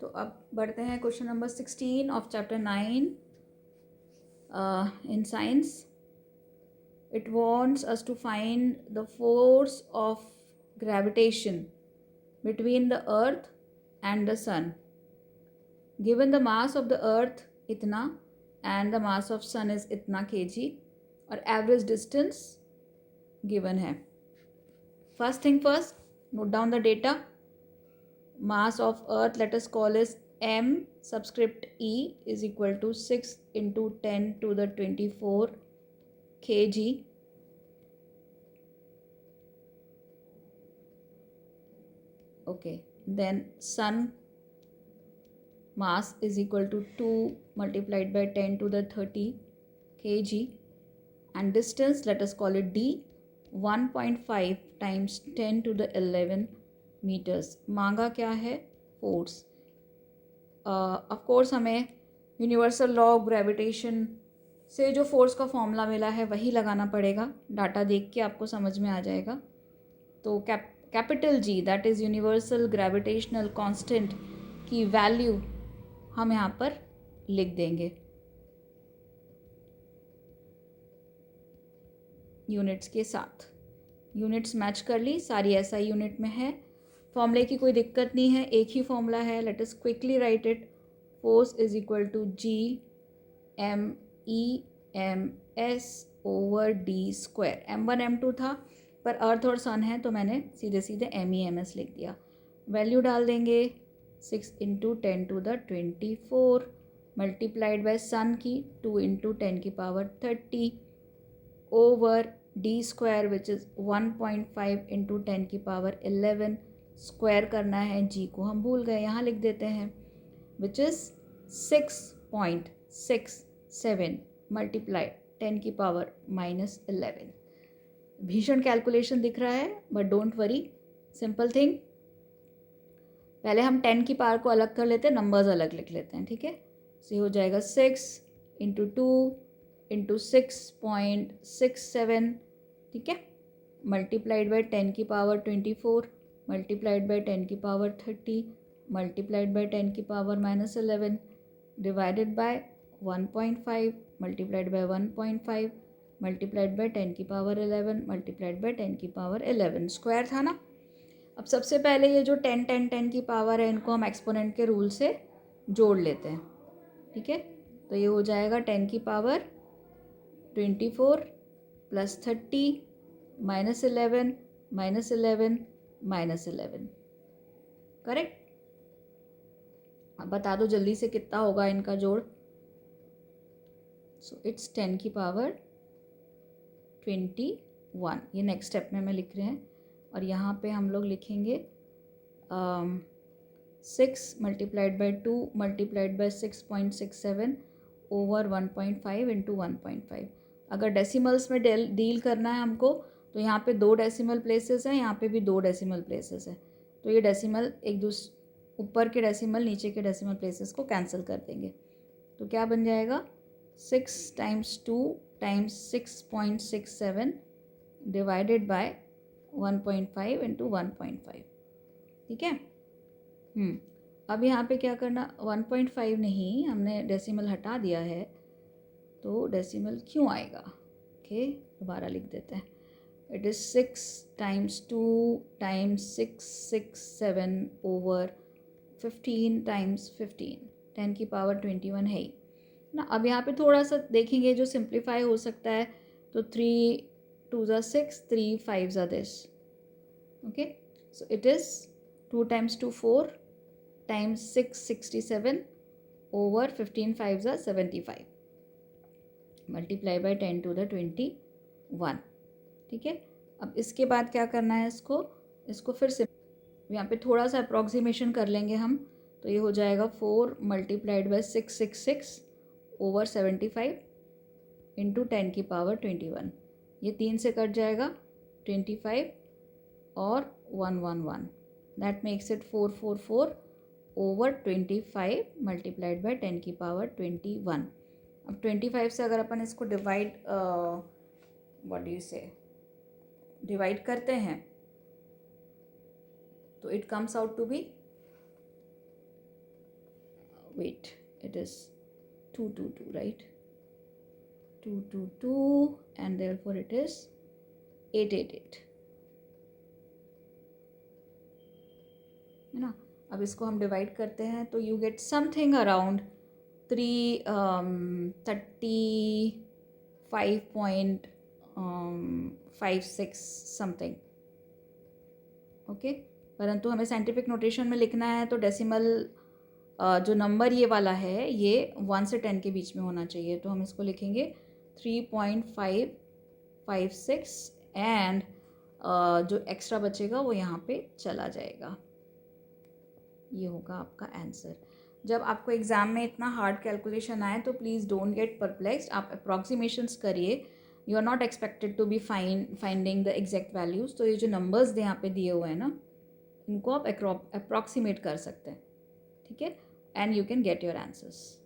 तो अब बढ़ते हैं question number 16 of chapter 9 in science. It wants us to find the force of gravitation between the earth and the sun. Given the mass of the earth itna and the mass of sun is itna kg और average distance given है. First thing first, note down the data. Mass of earth, let us call is m subscript e is equal to 6 into 10 to the 24 kg. Okay, then sun mass is equal to 2 multiplied by 10 to the 30 kg, and distance, let us call it d, 1.5 times 10 to the 11 meters. मांगा क्या है? Force. Of course हमें universal law of gravitation से जो force का formula मिला है वही लगाना पड़ेगा. डाटा देख के आपको समझ में आ जाएगा. तो capital G, that is universal gravitational constant की वैल्यू हम यहाँ पर लिख देंगे यूनिट्स के साथ. यूनिट्स मैच कर ली, सारी एसआई यूनिट में है. फॉर्मूले की कोई दिक्कत नहीं है, एक ही फॉर्मूला है. Let us quickly write it. Force is equal to G M E M S over D square. M1 M2 था, पर अर्थ और सन है तो मैंने सीधे सीधे MEMS लिख दिया. वैल्यू डाल देंगे 6 into 10 to the 24 multiplied by sun की 2 इंटू 10 की power 30 over D square which is 1.5 into 10 की पावर 11. स्क्वायर करना है, जी को हम भूल गए, यहाँ लिख देते हैं, विच इज़ 6.67 मल्टीप्लाई 10 की पावर -11. भीषण कैलकुलेशन दिख रहा है, but don't worry, simple thing. पहले हम 10 की पावर को अलग कर लेते हैं, नंबर्स अलग लिख लेते हैं. ठीक है, सो हो जाएगा 6 इंटू 2 इंटू 6.67. ठीक है, मल्टीप्लाइड बाई 10 की पावर 24 मल्टीप्लाइड बाई 10 की पावर 30 मल्टीप्लाइड बाई 10 की power -11 divided by 1.5 multiplied by 1.5 multiplied by 10 की पावर 11 मल्टीप्लाइड बाय 10 की पावर 11. स्क्वायर था ना. अब सबसे पहले ये जो 10 10 10 की पावर है, इनको हम एक्सपोनेंट के रूल से जोड़ लेते हैं. ठीक है, तो ये हो जाएगा 10 की पावर 24 प्लस 30 -11 -11 -11. करेक्ट. अब बता दो जल्दी से कितना होगा इनका जोड़. सो इट्स 10 की पावर 21. ये नेक्स्ट स्टेप में मैं लिख रहे हैं. और यहाँ पे हम लोग लिखेंगे 6 multiplied by 2 multiplied by 6.67 over 1.5 into 1.5. अगर डेसिमल्स में डील करना है हमको, तो यहाँ पे 2 डेसिमल प्लेसेस हैं, यहाँ पे भी 2 डेसिमल प्लेसेस है. तो ये डेसिमल एक ऊपर के डेसिमल नीचे के डेसिमल प्लेसेस को कैंसिल कर देंगे. तो क्या बन जाएगा, 6 times 2 times 6.67 divided by 1.5 into 1.5. ठीक है. अब यहाँ पे क्या करना, 1.5 नहीं, हमने डेसिमल हटा दिया है, तो डेसिमल क्यों आएगा. ओके, दोबारा लिख देते हैं. It is 6 times 2 times 667 over 15 times 15 10 की पावर 21 है ही ना. अब यहाँ पे थोड़ा सा देखेंगे जो सिंप्लीफाई हो सकता है. तो 3 2 ज़ा 6 3 5 ज़ा this. Okay, so it is 2 times 2 4 times 667 over 15 5 ज़ा 75 मल्टीप्लाई बाई 10 टू द 21. ठीक है. अब इसके बाद क्या करना है, इसको फिर से यहाँ पे थोड़ा सा अप्रॉक्सीमेशन कर लेंगे हम. तो ये हो जाएगा 4 मल्टीप्लाइड बाई 666 ओवर 75 इंटू 10 की पावर 21. ये 3 से कट जाएगा, 25 और 111. That makes it 444 over 25 multiplied by 10 की पावर 21. अब 25 से अगर अपन इसको divide what do you say divide करते हैं, तो it comes out to be wait, it is 222, right? 222 and therefore it is 888, है ना. अब इसको हम डिवाइड करते हैं तो you get something around 35.56 something. Okay, परंतु हमें साइंटिफिक नोटेशन में लिखना है तो डेसिमल जो नंबर ये वाला है ये 1 से 10 के बीच में होना चाहिए. तो हम इसको लिखेंगे 3.556 एंड जो एक्स्ट्रा बचेगा वो यहाँ पे चला जाएगा. ये होगा आपका आंसर. जब आपको एग्ज़ाम में इतना हार्ड कैलकुलेशन आए तो प्लीज़ डोंट गेट परप्लेक्स्ड. आप अप्रॉक्सीमेशंस करिए. You are not expected to be finding the exact values. तो ये जो नंबर्स यहाँ पे दिए हुए हैं ना, इनको आप अप्रॉक्सीमेट कर सकते हैं. ठीक है, and you can get your answers.